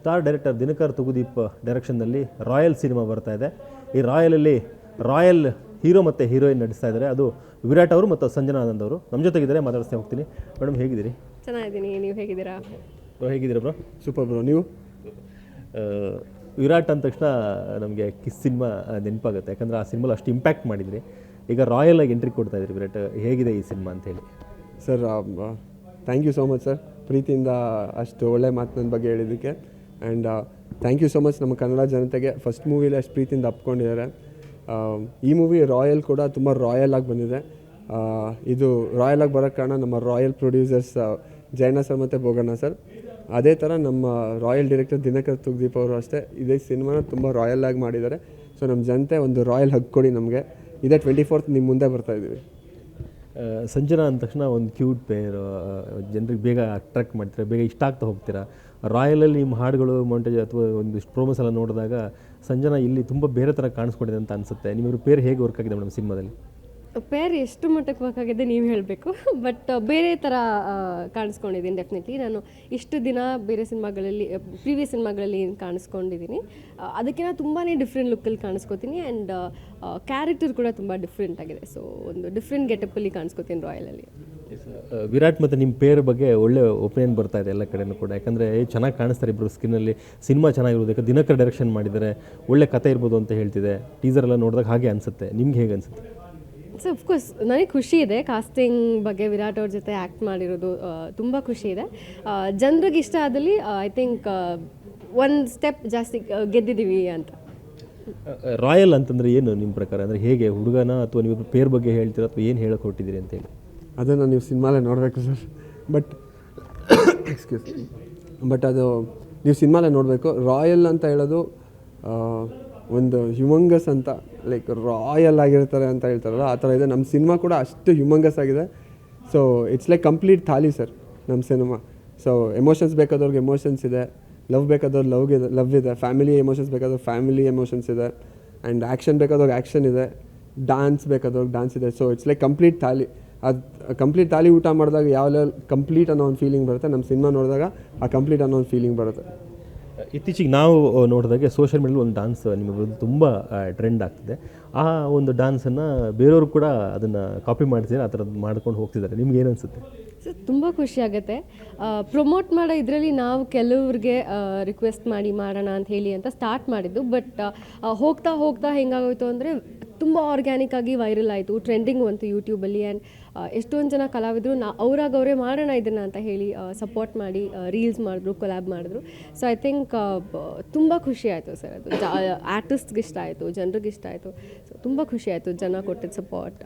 Star director Dinakar Thoogudeep ಡೈರೆಕ್ಷನ್ನಲ್ಲಿ royal cinema ಬರ್ತಾ ಇದೆ. ಈ ರಾಯಲಲ್ಲಿ ರಾಯಲ್ ಹೀರೋ ಮತ್ತು ಹೀರೋಯಿನ್ ನಟಿಸ್ತಾ ಇದ್ದಾರೆ. ಅದು ವಿರಾಟ್ ಅವರು ಮತ್ತು ಸಂಜನಾ ಆನಂದ್ ಅವರು ನಮ್ಮ ಜೊತೆಗಿದ್ದಾರೆ. ಮಾತಾಡ್ತಾ ಹೋಗ್ತೀನಿ. ಮೇಡಮ್ ಹೇಗಿದ್ದೀರಿ? ಚೆನ್ನಾಗಿದ್ದೀನಿ, ನೀವು ಹೇಗಿದ್ದೀರಾ? ಹೇಗಿದ್ದೀರಾ ಬ್ರೋ? Super bro. ನೀವು? ವಿರಾಟ್ ಅಂದ ತಕ್ಷಣ ನಮಗೆ ಕಿಸ್ ಸಿನಿಮಾ ನೆನಪಾಗುತ್ತೆ, ಯಾಕಂದರೆ ಆ ಸಿನಿಮಾಲಿ ಅಷ್ಟು ಇಂಪ್ಯಾಕ್ಟ್ ಮಾಡಿದ್ರಿ. ಈಗ ರಾಯಲ್ ಆಗಿ ಎಂಟ್ರಿ ಕೊಡ್ತಾ ಇದ್ರಿ ವಿರಾಟ್, ಹೇಗಿದೆ ಈ ಸಿನಿಮಾ ಅಂತೇಳಿ? Sir thank you so much sir, ಪ್ರೀತಿಯಿಂದ ಅಷ್ಟು ಒಳ್ಳೆ ಮಾತು ನನ್ನ ಬಗ್ಗೆ ಹೇಳಿದ್ದಕ್ಕೆ. And thank you so much ನಮ್ಮ ಕನ್ನಡ ಜನತೆಗೆ ಫಸ್ಟ್ ಮೂವಿಲಿ ಅಷ್ಟು ಪ್ರೀತಿಯಿಂದ ಅಪ್ಕೊಂಡಿದ್ದಾರೆ. ಈ ಮೂವಿ ರಾಯಲ್ ಕೂಡ ತುಂಬ ರಾಯಲ್ ಆಗಿ ಬಂದಿದೆ. ಇದು ರಾಯಲ್ ಆಗಿ ಬರೋಕ್ಕೆ ಕಾರಣ ನಮ್ಮ ರಾಯಲ್ ಪ್ರೊಡ್ಯೂಸರ್ಸ್ ಜಯಣ್ಣ ಸರ್ ಮತ್ತು ಬೋಗಣ್ಣ ಸರ್. ಅದೇ ಥರ ನಮ್ಮ ರಾಯಲ್ ಡೈರೆಕ್ಟರ್ ದಿನಕರ್ ತುಗ್ದೀಪ್ ಅವರು ಅಷ್ಟೇ ಇದೇ ಸಿನಿಮಾನ ತುಂಬ ರಾಯಲ್ ಆಗಿ ಮಾಡಿದ್ದಾರೆ. ಸೊ ನಮ್ಮ ಜನತೆ ಒಂದು ರಾಯಲ್ ಹಗ್ ಕೊಡಿ ನಮಗೆ. ಇದೇ 24th ನಿಮ್ಮ ಮುಂದೆ ಬರ್ತಾಯಿದ್ದೀವಿ. ಸಂಜನಾ ಅಂದ ತಕ್ಷಣ ಒಂದು ಕ್ಯೂಟ್ ಪೇರು, ಜನರಿಗೆ ಬೇಗ ಅಟ್ರಾಕ್ಟ್ ಮಾಡ್ತೀರಾ, ಬೇಗ ಇಷ್ಟ ಆಗ್ತಾ ಹೋಗ್ತೀರಾ. ರಾಯಲಲ್ಲಿ ನಿಮ್ಮ ಹಾಡುಗಳು ಮೊಂಟೇಜ್ ಅಥವಾ ಒಂದಿಷ್ಟು ಪ್ರೋಮೋಸ್ ಎಲ್ಲ ನೋಡಿದಾಗ ಸಂಜನಾ ಇಲ್ಲಿ ತುಂಬ ಬೇರೆ ಥರ ಕಾಣಿಸ್ಕೊಂಡಿದೆ ಅಂತ ಅನಿಸುತ್ತೆ. ನಿಮ್ಮಿವ್ರ ಪೇರು ಹೇಗೆ ವರ್ಕ್ ಆಗಿದೆ ಮೇಡಮ್ ಸಿನಿಮಾದಲ್ಲಿ? ಪೇರ್ ಎಷ್ಟು ಮಟ್ಟಕ್ಕೆ ವರ್ಕ್ ಆಗಿದೆ ನೀವು ಹೇಳಬೇಕು. ಬಟ್ ಬೇರೆ ಥರ ಕಾಣಿಸ್ಕೊಂಡಿದ್ದೀನಿ ಡೆಫಿನೆಟ್ಲಿ. ನಾನು ಇಷ್ಟು ದಿನ ಬೇರೆ ಸಿನಿಮಾಗಳಲ್ಲಿ ಪ್ರೀವಿಯಸ್ ಸಿನಿಮಾಗಳಲ್ಲಿ ಏನು ಕಾಣಿಸ್ಕೊಂಡಿದ್ದೀನಿ ಅದಕ್ಕಿಂತ ತುಂಬಾ ಡಿಫ್ರೆಂಟ್ ಲುಕ್ಕಲ್ಲಿ ಕಾಣಿಸ್ಕೋತೀನಿ. ಆ್ಯಂಡ್ ಕ್ಯಾರೆಕ್ಟರ್ ಕೂಡ ತುಂಬ ಡಿಫ್ರೆಂಟ್ ಆಗಿದೆ. ಸೊ ಒಂದು ಡಿಫ್ರೆಂಟ್ ಗೆಟಪ್ಪಲ್ಲಿ ಕಾಣಿಸ್ಕೋತೀನಿ ರಾಯಲಲ್ಲಿ. ವಿರಾಟ್ ಮತ್ತು ನಿಮ್ಮ ಪೇರ್ ಬಗ್ಗೆ ಒಳ್ಳೆ ಒಪಿನಿಯನ್ ಬರ್ತಾ ಇದೆ ಎಲ್ಲ ಕಡೆಯೂ ಕೂಡ, ಯಾಕಂದರೆ ಚೆನ್ನಾಗಿ ಕಾಣಿಸ್ತಾರೆ ಇಬ್ಬರು ಸ್ಕಿನ್ನಲ್ಲಿ. ಸಿನಿಮಾ ಚೆನ್ನಾಗಿರೋದು, ಯಾಕಂದ್ರೆ ದಿನಕರ್ ಡೈರೆಕ್ಷನ್ ಮಾಡಿದ್ದಾರೆ, ಒಳ್ಳೆ ಕತೆ ಇರ್ಬೋದು ಅಂತ ಹೇಳ್ತಿದೆ. ಟೀಸರ್ ಎಲ್ಲ ನೋಡಿದಾಗ ಹಾಗೆ ಅನಿಸುತ್ತೆ. ನಿಮ್ಗೆ ಹೇಗೆ ಅನಿಸುತ್ತೆ? ಸೊ ಅಫ್ಕೋರ್ಸ್ ನನಗೆ ಖುಷಿ ಇದೆ ಕಾಸ್ಟಿಂಗ್ ಬಗ್ಗೆ. ವಿರಾಟ್ ಅವ್ರ ಜೊತೆ ಆ್ಯಕ್ಟ್ ಮಾಡಿರೋದು ತುಂಬ ಖುಷಿ ಇದೆ. ಜನರಿಗೆ ಇಷ್ಟ ಆದಲ್ಲಿ ಐ ಥಿಂಕ್ ಒಂದು ಸ್ಟೆಪ್ ಜಾಸ್ತಿ ಗೆದ್ದಿದ್ದೀವಿ ಅಂತ. ರಾಯಲ್ ಅಂತಂದರೆ ಏನು ನಿಮ್ಮ ಪ್ರಕಾರ? ಅಂದರೆ ಹೇಗೆ ಹುಡುಗನ ಅಥವಾ ನೀವು ಪೇರ್ ಬಗ್ಗೆ ಹೇಳ್ತೀರಾ ಅಥವಾ ಏನು ಹೇಳಕ್ಕೆ ಹೊರಟಿದ್ದೀರಿ ಅಂತೇಳಿ? ಅದನ್ನು ನೀವು ಸಿನಿಮಾಲೇ ನೋಡಬೇಕು ಸರ್. ಬಟ್ ಅದು ನೀವು ಸಿನಿಮಾಲೇ ನೋಡಬೇಕು. ರಾಯಲ್ ಅಂತ ಹೇಳೋದು ಒಂದು ಹ್ಯೂಮಂಗಸ್ ಅಂತ, ಲೈಕ್ ರಾಯಲ್ ಆಗಿರ್ತಾರೆ ಅಂತ ಹೇಳ್ತಾರಲ್ಲ ಆ ಥರ ಇದೆ. ನಮ್ಮ ಸಿನಿಮಾ ಕೂಡ ಅಷ್ಟು ಹ್ಯೂಮಂಗಸ್ ಆಗಿದೆ. So it's like complete thali sir ನಮ್ಮ ಸಿನಿಮಾ. ಸೊ ಎಮೋಷನ್ಸ್ ಬೇಕಾದವ್ರಿಗೆ ಎಮೋಷನ್ಸ್ ಇದೆ, ಲವ್ ಬೇಕಾದವ್ರು ಲವ್ ಇದೆ, ಫ್ಯಾಮಿಲಿ ಎಮೋಷನ್ಸ್ ಬೇಕಾದವ್ರು ಫ್ಯಾಮಿಲಿ ಎಮೋಷನ್ಸ್ ಇದೆ, ಆ್ಯಂಡ್ ಆ್ಯಕ್ಷನ್ ಬೇಕಾದವ್ರಿಗೆ ಆ್ಯಕ್ಷನ್ ಇದೆ, ಡ್ಯಾನ್ಸ್ ಬೇಕಾದವ್ರಿಗೆ ಡ್ಯಾನ್ಸ್ ಇದೆ. So it's like complete thali. ಅದು ಕಂಪ್ಲೀಟ್ ಥಾಲಿ ಊಟ ಮಾಡಿದಾಗ ಯಾವ ಲೆವೆಲ್ ಕಂಪ್ಲೀಟ್ ಅನ್ನೋ ಒಂದು ಫೀಲಿಂಗ್ ಬರುತ್ತೆ, ನಮ್ಮ ಸಿನಿಮಾ ನೋಡಿದಾಗ ಆ ಕಂಪ್ಲೀಟ್ ಅನ್ನೋ ಒಂದು ಫೀಲಿಂಗ್ ಬರುತ್ತೆ. ಇತ್ತೀಚೆಗೆ ನಾವು ನೋಡಿದಾಗೆ ಸೋಷಿಯಲ್ ಮೀಡಿಯಲ್ಲಿ ಒಂದು ಡ್ಯಾನ್ಸ್ ನಿಮಗೆ ತುಂಬ ಟ್ರೆಂಡ್ ಆಗ್ತಿದೆ. ಆ ಒಂದು ಡ್ಯಾನ್ಸನ್ನು ಬೇರೆಯವರು ಕೂಡ ಅದನ್ನು ಕಾಪಿ ಮಾಡ್ತಿದ್ದಾರೆ, ಆ ಥರದ್ದು ಮಾಡ್ಕೊಂಡು ಹೋಗ್ತಿದ್ದಾರೆ. ನಿಮ್ಗೆ ಏನು ಅನಿಸುತ್ತೆ? ಸೊ ತುಂಬ ಖುಷಿ ಆಗುತ್ತೆ. ಪ್ರಮೋಟ್ ಮಾಡೋ ಇದರಲ್ಲಿ ನಾವು ಕೆಲವ್ರಿಗೆ ರಿಕ್ವೆಸ್ಟ್ ಮಾಡಿ ಮಾಡೋಣ ಅಂತ ಹೇಳಿ ಅಂತ ಸ್ಟಾರ್ಟ್ ಮಾಡಿದ್ದು. ಬಟ್ ಹೋಗ್ತಾ ಹೋಗ್ತಾ ಹೆಂಗಾಗೋಯ್ತು ಅಂದರೆ ತುಂಬ ಆರ್ಗ್ಯಾನಿಕ್ ಆಗಿ ವೈರಲ್ ಆಯಿತು, ಟ್ರೆಂಡಿಂಗ್ ಬಂತು ಯೂಟ್ಯೂಬಲ್ಲಿ. ಆ್ಯಂಡ್ ಎಷ್ಟೊಂದು ಜನ ಕಲಾವಿದರು ಅವರೇ ಮಾಡೋಣ ಇದನ್ನು ಅಂತ ಹೇಳಿ ಸಪೋರ್ಟ್ ಮಾಡಿ ರೀಲ್ಸ್ ಮಾಡಿದ್ರು, ಕೊಲ್ಯಾಬ್ ಮಾಡಿದ್ರು. ಸೊ ಐ ಥಿಂಕ್ ತುಂಬ ಖುಷಿ ಆಯಿತು ಸರ್. ಅದು ಆರ್ಟಿಸ್ಟ್ಗೆ ಇಷ್ಟ ಆಯಿತು, ಜನರಿಗೆ ಇಷ್ಟ ಆಯಿತು. ಸೊ ತುಂಬ ಖುಷಿ ಆಯಿತು, ಜನ ಕೊಟ್ಟಿದ್ದ ಸಪೋರ್ಟ್,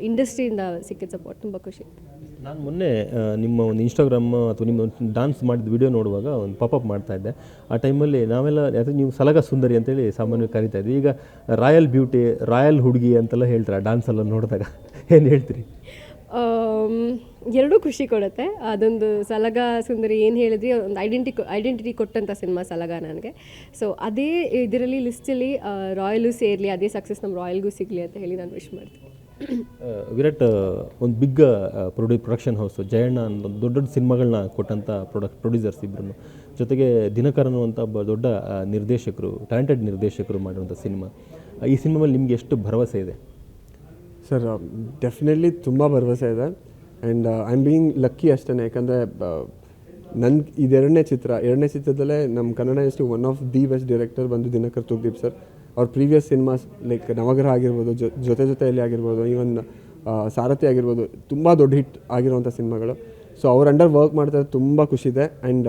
ಇಂಡಸ್ಟ್ರಿಯಿಂದ ಸಿಕ್ಕಿದ ಸಪೋರ್ಟ್ ತುಂಬ ಖುಷಿ ಆಯಿತು. ನಾನು ಮೊನ್ನೆ ನಿಮ್ಮ ಒಂದು ಇನ್ಸ್ಟಾಗ್ರಾಮ್ ಅಥವಾ ನಿಮ್ಮ ಡ್ಯಾನ್ಸ್ ಮಾಡಿದ ವಿಡಿಯೋ ನೋಡುವಾಗ ಒಂದು ಪಾಪಪ್ ಮಾಡ್ತಾಯಿದ್ದೆ. ಆ ಟೈಮಲ್ಲಿ ನಾವೆಲ್ಲ ಯಾಕಂದರೆ ನೀವು ಸಲಗ ಸುಂದರಿ ಅಂತೇಳಿ ಸಾಮಾನ್ಯವಾಗಿ ಕರಿತಾ ಇದ್ವಿ. ಈಗ ರಾಯಲ್ ಬ್ಯೂಟಿ, ರಾಯಲ್ ಹುಡುಗಿ ಅಂತೆಲ್ಲ ಹೇಳ್ತಾರೆ ಡ್ಯಾನ್ಸೆಲ್ಲ ನೋಡಿದಾಗ. ಏನು ಹೇಳ್ತೀರಿ? ಎರಡೂ ಖುಷಿ ಕೊಡುತ್ತೆ. ಅದೊಂದು ಸಲಗ ಸುಂದರಿ ಏನು ಹೇಳಿದ್ರಿ, ಒಂದು ಐಡೆಂಟಿಟಿ ಕೊಟ್ಟಂಥ ಸಿನಿಮಾ ಸಲಗ ನನಗೆ. ಸೊ ಅದೇ ಇದರಲ್ಲಿ ಲಿಸ್ಟಲ್ಲಿ ರಾಯಲು ಸೇರಲಿ, ಅದೇ ಸಕ್ಸಸ್ ನಮ್ಮ ರಾಯಲ್ಗೂ ಸಿಗಲಿ ಅಂತ ಹೇಳಿ ನಾನು ವಿಶ್ ಮಾಡ್ತೀನಿ. ವಿರಾಟ್ ಒಂದು ಬಿಗ್ ಪ್ರೊಡಕ್ಷನ್ ಹೌಸು ಜಯಣ್ಣ ಅನ್ನೋ ದೊಡ್ಡ ದೊಡ್ಡ ಸಿನಿಮಾಗಳನ್ನ ಕೊಟ್ಟಂಥ ಪ್ರೊಡ್ಯೂಸರ್ಸ್ ಇಬ್ಬರು, ಜೊತೆಗೆ ದಿನಕರ್ ಅನ್ನುವಂಥ ಒಬ್ಬ ದೊಡ್ಡ ನಿರ್ದೇಶಕರು, ಟ್ಯಾಲೆಂಟೆಡ್ ನಿರ್ದೇಶಕರು ಮಾಡಿರುವಂಥ ಸಿನಿಮಾ. ಈ ಸಿನಿಮಾದಲ್ಲಿ ನಿಮಗೆ ಎಷ್ಟು ಭರವಸೆ ಇದೆ? ಸರ್ ಡೆಫಿನೆಟ್ಲಿ ತುಂಬ ಭರವಸೆ ಇದೆ. And I am being lucky ಅಷ್ಟೇ. ಯಾಕಂದರೆ ಎರಡನೇ ಚಿತ್ರದಲ್ಲೇ ನಮ್ಮ Kannada industry one of the best director ಬಂದು ದಿನಕರ್ ತುಗ್ದೀಪ್ ಸರ್. ಅವ್ರ ಪ್ರೀವಿಯಸ್ ಸಿನಿಮಾಸ್ ಲೈಕ್ ನವಗ್ರಹ ಆಗಿರ್ಬೋದು, ಜೊತೆಯಲ್ಲಿ ಆಗಿರ್ಬೋದು, ಈವನ್ ಸಾರಥಿ ಆಗಿರ್ಬೋದು, ತುಂಬ ದೊಡ್ಡ ಹಿಟ್ ಆಗಿರುವಂಥ ಸಿನಿಮಾಗಳು. ಸೊ ಅವ್ರ ಅಂಡರ್ ವರ್ಕ್ ಮಾಡ್ತಾರೆ, ತುಂಬ ಖುಷಿದೆ. ಆ್ಯಂಡ್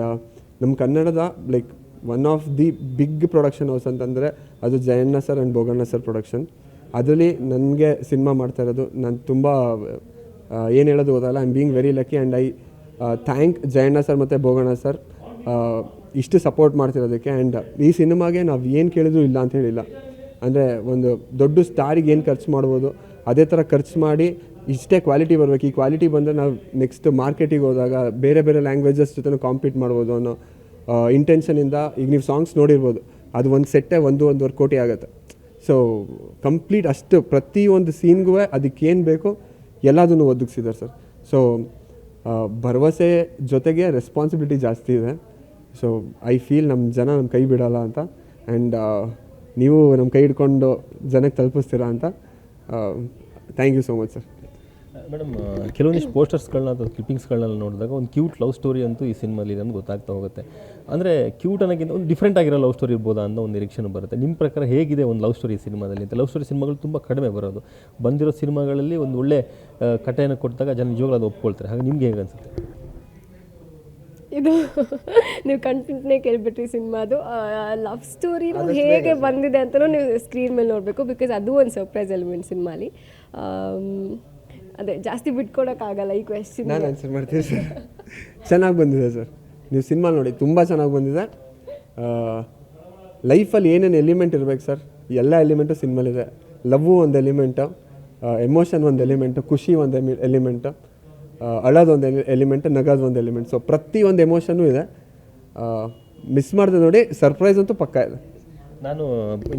ನಮ್ಮ ಕನ್ನಡದ like one of the big production house ಅಂತಂದರೆ ಅದು Jayanna sir and Boganna sir production. ಅದರಲ್ಲಿ ನನಗೆ ಸಿನಿಮಾ ಮಾಡ್ತಾ ಇರೋದು ನಾನು ತುಂಬ ಏನು ಹೇಳೋದು ಗೊತ್ತಲ್ಲ. I am being very lucky. And I thank Jayanna sir ಮತ್ತು ಬೋಗಣ್ಣ ಸರ್ ಇಷ್ಟು ಸಪೋರ್ಟ್ ಮಾಡ್ತಿರೋದಕ್ಕೆ. ಆ್ಯಂಡ್ ಈ ಸಿನಿಮಾಗೆ ನಾವು ಏನು ಕೇಳಿದ್ರು ಇಲ್ಲ ಅಂತ ಹೇಳಿಲ್ಲ. ಅಂದರೆ ಒಂದು ದೊಡ್ಡ ಸ್ಟಾರಿಗೆ ಏನು ಖರ್ಚು ಮಾಡ್ಬೋದು ಅದೇ ಥರ ಖರ್ಚು ಮಾಡಿ ಇಷ್ಟೇ ಕ್ವಾಲಿಟಿ ಬರಬೇಕು. ಈ ಕ್ವಾಲಿಟಿ ಬಂದರೆ ನಾವು ನೆಕ್ಸ್ಟ್ ಮಾರ್ಕೆಟಿಗೆ ಹೋದಾಗ ಬೇರೆ ಬೇರೆ ಲ್ಯಾಂಗ್ವೇಜಸ್ ಜೊತೆ ಕಾಂಪೀಟ್ ಮಾಡ್ಬೋದು ಅನ್ನೋ ಇಂಟೆನ್ಷನಿಂದ. ಈಗ ನೀವು ಸಾಂಗ್ಸ್ ನೋಡಿರ್ಬೋದು, ಅದು ಒಂದು ಸೆಟ್ಟೇ 1-1.5 ಕೋಟಿ ಆಗುತ್ತೆ. ಸೊ ಕಂಪ್ಲೀಟ್ ಅಷ್ಟು ಪ್ರತಿಯೊಂದು ಸೀನ್ಗೂ ಅದಕ್ಕೇನು ಬೇಕೋ ಎಲ್ಲದನ್ನು ಒದಗಿಸಿದ್ದಾರೆ ಸರ್. ಸೊ ಭರವಸೆ ಜೊತೆಗೆ ರೆಸ್ಪಾನ್ಸಿಬಿಲಿಟಿ ಜಾಸ್ತಿ ಇದೆ. ಸೊ ಐ ಫೀಲ್ ನಮ್ಮ ಜನ ನಮ್ಮ ಕೈ ಬಿಡೋಲ್ಲ ಅಂತ, ಆ್ಯಂಡ್ ನೀವು ನಮ್ಮ ಕೈ ಹಿಡ್ಕೊಂಡು ಜನಕ್ಕೆ ತಲುಪಿಸ್ತೀರಾ ಅಂತ. Thank you so much sir. Madam, ಕೆಲವೊಂದಿಷ್ಟು ಪೋಸ್ಟರ್ಸ್ಗಳನ್ನ ಅಥವಾ ಕ್ಲಿಪ್ಪಿಂಗ್ಸ್ಗಳನ್ನ ನೋಡಿದಾಗ ಒಂದು ಕ್ಯೂಟ್ ಲವ್ ಸ್ಟೋರಿ ಅಂತೂ ಈ ಸಿನಿಮಾಲಿ ನಮ್ಗೆ ಗೊತ್ತಾಗ್ತಾ ಹೋಗುತ್ತೆ. ಅಂದರೆ ಕ್ಯೂಟ್ ಅನ್ನೋಕ್ಕಿಂತ ಒಂದು ಡಿಫ್ರೆಂಟ್ ಆಗಿರೋ ಲವ್ ಸ್ಟೋರಿ ಇರ್ಬೋದಾ ಅನ್ನೋ ಒಂದು ನಿರೀಕ್ಷೆ ಬರುತ್ತೆ. ನಿಮ್ಮ ಪ್ರಕಾರ ಹೇಗಿದೆ ಒಂದು ಲವ್ ಸ್ಟೋರಿ ಸಿನಿಮಾದಲ್ಲಿ ಅಂತ? ಲವ್ ಸ್ಟೋರಿ ಸಿನಿಮಾಗಳು ತುಂಬ ಕಡಿಮೆ ಬರೋದು. ಬಂದಿರೋ ಸಿನಿಮಾಗಳಲ್ಲಿ ಒಂದು ಒಳ್ಳೆ ಕಥೆಯನ್ನು ಕೊಟ್ಟಾಗ ಜನ ನಿಜವಾಗ್ಲೂ ಅದು ಒಪ್ಕೊಳ್ತಾರೆ. ಹಾಗೆ ನಿಮ್ಗೆ ಹೇಗೆ ಅನಿಸುತ್ತೆ? ಇದು ನೀವು ಕಂಟೆಂಟ್ನೇ ಕೇಳಿಬಿಟ್ರಿ ಸಿನಿಮಾದು. ಲವ್ ಸ್ಟೋರಿ ಹೇಗೆ ಬಂದಿದೆ ಅಂತಲೂ ನೀವು ಸ್ಕ್ರೀನ್ ಮೇಲೆ ನೋಡಬೇಕು, ಬಿಕಾಸ್ ಅದು ಒಂದು ಸರ್ಪ್ರೈಸ್ ಎಲಿಮೆಂಟ್ ಸಿನಿಮಾಲಿ. ಅದೇ ಜಾಸ್ತಿ ಬಿಟ್ಕೊಡೋಕ್ಕಾಗಲ್ಲ ಈ ಕ್ವೆಶ್ಚನ್. ನಾನು ಆನ್ಸರ್ ಮಾಡ್ತೀನಿ ಸರ್. ಚೆನ್ನಾಗಿ ಬಂದಿದೆ ಸರ್, ನೀವು ಸಿನಿಮಾ ನೋಡಿ, ತುಂಬ ಚೆನ್ನಾಗಿ ಬಂದಿದೆ. ಲೈಫಲ್ಲಿ ಏನೇನು ಎಲಿಮೆಂಟ್ ಇರಬೇಕು ಸರ್, ಎಲ್ಲ ಎಲಿಮೆಂಟು ಸಿನಿಮಾಲಿದೆ. ಲವ್ವು ಒಂದು ಎಲಿಮೆಂಟು, ಎಮೋಷನ್ ಒಂದು ಎಲಿಮೆಂಟು, ಖುಷಿ ಒಂದು ಎಲಿಮೆಂಟು, ಅಳೋದು ಒಂದು ಎಲಿಮೆಂಟ್, ನಗೋದು ಒಂದು ಎಲಿಮೆಂಟ್. ಸೊ ಪ್ರತಿಯೊಂದು ಎಮೋಷನ್ನು ಇದೆ. ಮಿಸ್ ಮಾಡಿದೆ ನೋಡಿ, ಸರ್ಪ್ರೈಸ್ ಅಂತೂ ಪಕ್ಕ ಇದೆ. ನಾನು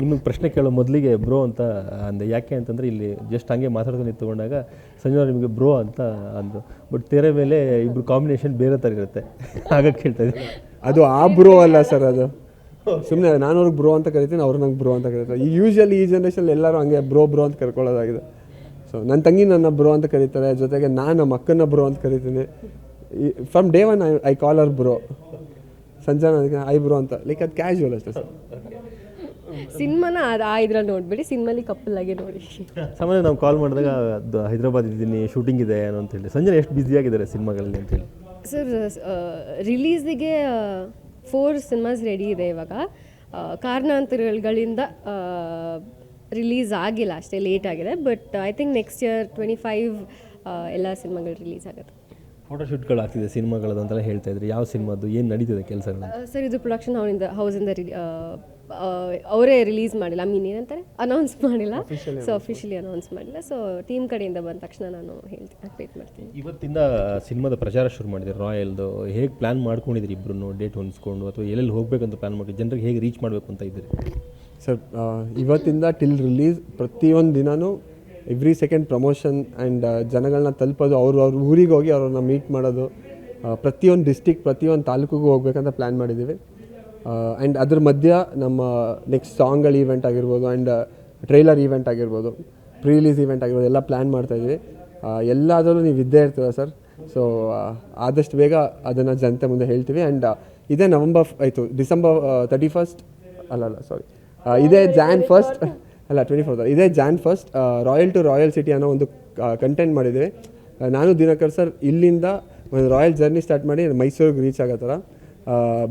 ನಿಮಗೆ ಪ್ರಶ್ನೆ ಕೇಳೋ ಮೊದಲಿಗೆ ಬ್ರೋ ಅಂತ ಅಂದೆ. ಯಾಕೆ ಅಂತಂದರೆ ಇಲ್ಲಿ ಜಸ್ಟ್ ಹಂಗೆ ಮಾತಾಡ್ಕೊಂಡು ನಿಂತ್ಕೊಂಡಾಗ ಸಂಜೆ ನಿಮಗೆ ಬ್ರೋ ಅಂತ ಅಂದರು. ಬಟ್ ತೆರೆ ಮೇಲೆ ಇಬ್ಬರು ಕಾಂಬಿನೇಷನ್ ಬೇರೆ ಥರ ಇರುತ್ತೆ, ಹಾಗಾಗಿ ಕೇಳ್ತಾ ಇದ್ದೀನಿ. ಅದು ಆ ಬ್ರೋ ಅಲ್ಲ ಸರ್, ಅದು ಸುಮ್ಮನೆ ನಾನು ಅವ್ರಿಗೆ ಬ್ರೋ ಅಂತ ಕರಿತೀನಿ, ಅವ್ರು ನಂಗೆ ಬ್ರೋ ಅಂತ ಕರೀತಾರೆ. ಈ ಯೂಶ್ವಲಿ ಈ ಜನ್ರೇಷನ್ ಎಲ್ಲರೂ ಹಂಗೆ ಬ್ರೋ ಅಂತ ಕರ್ಕೊಳ್ಳೋದಾಗಿದೆ. ಸೊ ನನ್ನ ತಂಗಿ ನನ್ನ ಬ್ರೋ ಅಂತ ಕರೀತಾರೆ, ಜೊತೆಗೆ ನಾನು ನಮ್ಮ ಅಕ್ಕನ ಬ್ರೋ ಅಂತ ಕರಿತೀನಿ. From day one I call our bro. ಸಂಜೆ ನನಗೆ ಐ ಬ್ರೋ ಅಂತ, ಲೈಕ್ ಅದು ಕ್ಯಾಶುವಲ್ ಅಷ್ಟೇ ಸರ್. ಸಿನಿಮಾನ ಇದ್ರಲ್ಲಿ ನೋಡ್ಬೇಡಿ, ಸಿನಿಮಾಲಿ ಕಪ್ಪಲ್ ಆಗಿ ನೋಡಿ. ಸಾಮಾನ್ಯ ನಾವು ಕಾಲ್ ಮಾಡಿದಾಗ ಅದು ಹೈದರಾಬಾದ್ ಇದ್ದೀನಿ, ಶೂಟಿಂಗ್ ಇದೆ ಅನ್ನೋ ಅಂತೇಳಿ. ಸಂಜೆ ಎಷ್ಟು ಬ್ಯುಸಿಯಾಗಿದ್ದಾರೆ ಸಿನಿಮಾಗಳಲ್ಲಿ ಅಂತೇಳಿ? ಸರ್, ರಿಲೀಸಿಗೆ 4 ಸಿನಿಮಾಸ್ ರೆಡಿ ಇದೆ ಇವಾಗ. ಕಾರಣಾಂತರಗಳಿಂದ ರಿಲೀಸ್ ಆಗಿಲ್ಲ, ಅಷ್ಟೇ ಲೇಟ್ ಆಗಿದೆ. But I think next year 25 ಎಲ್ಲ ಸಿನಿಮಾಗಳು ರಿಲೀಸ್ ಆಗುತ್ತೆ. ಫೋಟೋಶೂಟ್ಗಳು ಆಗ್ತಿದೆ ಸಿನಿಮಾಗಳದ್ದು ಅಂತೆಲ್ಲ ಹೇಳ್ತಾ ಇದ್ರಿ. ಯಾವ ಸಿನಿಮಾದ್ದು ಏನು ನಡೀತಿದೆ ಕೆಲಸಗಳು? ಸರ್, ಇದು ಪ್ರೊಡಕ್ಷನ್ ಹೌಸಿಂದ ಅವರೇ ರಿಲೀಸ್ ಮಾಡಿಲ್ಲ, ಏನಂತಾರೆ, ಅನೌನ್ಸ್ ಮಾಡಿಲ್ಲ. ಸೊ ಅಫಿಷಿಯಲಿ ಅನೌನ್ಸ್ ಮಾಡಿಲ್ಲ. ಸೊ ಟೀಮ್ ಕಡೆಯಿಂದ ಬಂದ ತಕ್ಷಣ ನಾನು ಹೇಳ್ತೀನಿ, ಅಪ್ಡೇಟ್ ಮಾಡ್ತೀನಿ. ಇವತ್ತಿಂದ ಸಿನಿಮಾದ ಪ್ರಚಾರ ಶುರು ಮಾಡಿದ್ದೀರಿ ರಾಯಲ್ದು. ಹೇಗೆ ಪ್ಲ್ಯಾನ್ ಮಾಡ್ಕೊಂಡಿದ್ದೀರಿ ಇಬ್ಬರು ಡೇಟ್ ಹೊಂದಿಸ್ಕೊಂಡು, ಅಥವಾ ಎಲ್ಲೆಲ್ಲಿ ಹೋಗಬೇಕಂತ ಪ್ಲ್ಯಾನ್ ಮಾಡಿ ಜನರಿಗೆ ಹೇಗೆ ರೀಚ್ ಮಾಡಬೇಕು ಅಂತ ಇದ್ದೀರಿ? ಸರ್, ಇವತ್ತಿಂದ ಟಿಲ್ ರಿಲೀಸ್ ಪ್ರತಿಯೊಂದು ದಿನವೂ ಎವ್ರಿ ಸೆಕೆಂಡ್ ಪ್ರಮೋಷನ್ ಆ್ಯಂಡ್ ಜನಗಳನ್ನ ತಲುಪೋದು, ಅವ್ರ ಊರಿಗೆ ಹೋಗಿ ಅವ್ರನ್ನ ಮೀಟ್ ಮಾಡೋದು, ಪ್ರತಿಯೊಂದು ಡಿಸ್ಟಿಕ್ ಪ್ರತಿಯೊಂದು ತಾಲೂಕಿಗೂ ಹೋಗ್ಬೇಕಂತ ಪ್ಲ್ಯಾನ್ ಮಾಡಿದ್ದೀವಿ. ಆ್ಯಂಡ್ ಅದ್ರ ಮಧ್ಯ ನಮ್ಮ ನೆಕ್ಸ್ಟ್ ಸಾಂಗ್ಗಳ ಈವೆಂಟ್ ಆಗಿರ್ಬೋದು, ಆ್ಯಂಡ್ ಟ್ರೈಲರ್ ಈವೆಂಟ್ ಆಗಿರ್ಬೋದು, ಪ್ರೀ ರಿಲೀಸ್ ಈವೆಂಟ್ ಆಗಿರ್ಬೋದು, ಎಲ್ಲ ಪ್ಲ್ಯಾನ್ ಮಾಡ್ತಾಯಿದ್ವಿ. ಎಲ್ಲಾದರೂ ನೀವು ಇದ್ದೇ ಇರ್ತೀರ ಸರ್. ಸೊ ಆದಷ್ಟು ಬೇಗ ಅದನ್ನು ಜನತೆ ಮುಂದೆ ಹೇಳ್ತೀವಿ. ಆ್ಯಂಡ್ ಇದೇ ಡಿಸೆಂಬರ್ 31st ಇದೇ Jan 1st ಅಲ್ಲ 24th, ಇದೇ Jan 1st Royal to Royal City ಅನ್ನೋ ಒಂದು ಕಂಟೆಂಟ್ ಮಾಡಿದ್ದೀವಿ. ನಾನು ದಿನಕರ್ ಸರ್ ಇಲ್ಲಿಂದ ಒಂದು ರಾಯಲ್ ಜರ್ನಿ ಸ್ಟಾರ್ಟ್ ಮಾಡಿ ಮೈಸೂರಿಗೆ ರೀಚ್ ಆಗೋ ಥರ.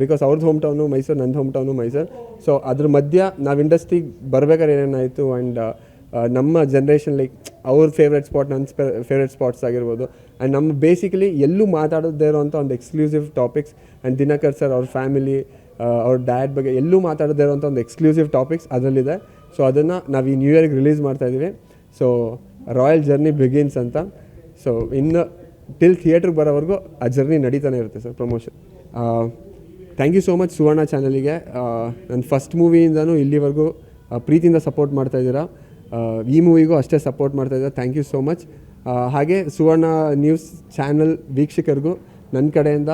ಬಿಕಾಸ್ ಅವ್ರದ್ದು ಹೋಮ್ ಟೌನು ಮೈಸೂರು, ನಂದು ಹೋಮ್ ಟೌನು ಮೈಸೂರು. ಸೊ ಅದ್ರ ಮಧ್ಯ ನಾವು ಇಂಡಸ್ಟ್ರಿಗೆ ಬರ್ಬೇಕಾದ್ರೆ ಏನೇನಾಯಿತು, ಆ್ಯಂಡ್ ನಮ್ಮ ಜನ್ರೇಷನ್ ಲೈಕ್ ಅವ್ರ ಫೇವ್ರೆಟ್ ಸ್ಪಾಟ್, ನನ್ನ ಫೇವ್ರೆಟ್ ಸ್ಪಾಟ್ಸ್ ಆಗಿರ್ಬೋದು. ಆ್ಯಂಡ್ ನಮ್ಮ ಬೇಸಿಕಲಿ ಎಲ್ಲೂ ಮಾತಾಡೋದೇ ಇರೋವಂಥ ಒಂದು exclusive topics. And Dinakar sir ಅವ್ರ ಫ್ಯಾಮಿಲಿ, ಅವ್ರ ಡ್ಯಾಡ್ ಬಗ್ಗೆ ಎಲ್ಲೂ ಮಾತಾಡೋದೇ ಇರೋವಂಥ ಒಂದು ಎಕ್ಸ್ಕ್ಲೂಸಿವ್ ಟಾಪಿಕ್ಸ್ ಅದರಲ್ಲಿದೆ. ಸೊ ಅದನ್ನು ನಾವು ಈ ನ್ಯೂ ಇಯರ್ಗೆ ರಿಲೀಸ್ ಮಾಡ್ತಾಯಿದ್ದೀವಿ. ಸೊ ರಾಯಲ್ ಜರ್ನಿ ಬಿಗಿನ್ಸ್ ಅಂತ. ಸೊ ಇನ್ನು ಟಿಲ್ ಥಿಯೇಟ್ರಿಗೆ ಬರೋವರೆಗೂ ಆ ಜರ್ನಿ ನಡೀತಾನೆ ಇರುತ್ತೆ sir, promotion. Thank you so much Suvarna ಚಾನಲಿಗೆ. ನನ್ನ ಫಸ್ಟ್ ಮೂವಿಯಿಂದನೂ ಇಲ್ಲಿವರೆಗೂ ಪ್ರೀತಿಯಿಂದ ಸಪೋರ್ಟ್ ಮಾಡ್ತಾಯಿದ್ದೀರಾ. ಈ ಮೂವಿಗೂ ಅಷ್ಟೇ ಸಪೋರ್ಟ್ ಮಾಡ್ತಾಯಿದ್ದೀರಾ. Thank you so much. ಹಾಗೆ ಸುವರ್ಣ ನ್ಯೂಸ್ ಚಾನಲ್ ವೀಕ್ಷಕರಿಗೂ ನನ್ನ ಕಡೆಯಿಂದ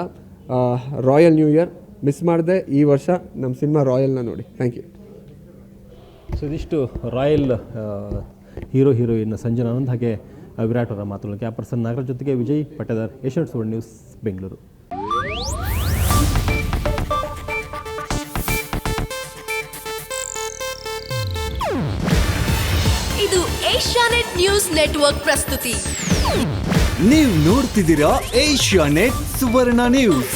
ರಾಯಲ್ ನ್ಯೂ ಇಯರ್. ಮಿಸ್ ಮಾಡಿದೆ ಈ ವರ್ಷ ನಮ್ಮ ಸಿನಿಮಾ ರಾಯಲ್ನ ನೋಡಿ. Thank you. ಸೊ ಇದಿಷ್ಟು ರಾಯಲ್ ಹೀರೋಯಿನ್ ಸಂಜನಾ ಆನಂದ್ ಹಾಗೆ ವಿರಾಟ್ ಅವರ ಮಾತುಗಳು. ಕ್ಯಾಪರ್ಸನ್ ನಾಗರಾಜ್ ಜೊತೆಗೆ ವಿಜಯ್ ಪಟ್ಟದಾರ್, ಏಷ್ಯಾನೆಟ್ ಸುವರ್ಣ ನ್ಯೂಸ್, ಬೆಂಗಳೂರು. ಇದು ಏಷ್ಯಾನೆಟ್ ನ್ಯೂಸ್ ನೆಟ್ವರ್ಕ್ ಪ್ರಸ್ತುತಿ. ನೀವು ನೋಡ್ತಿದ್ದೀರಾ ಏಷ್ಯಾನೆಟ್ ಸುವರ್ಣ ನ್ಯೂಸ್.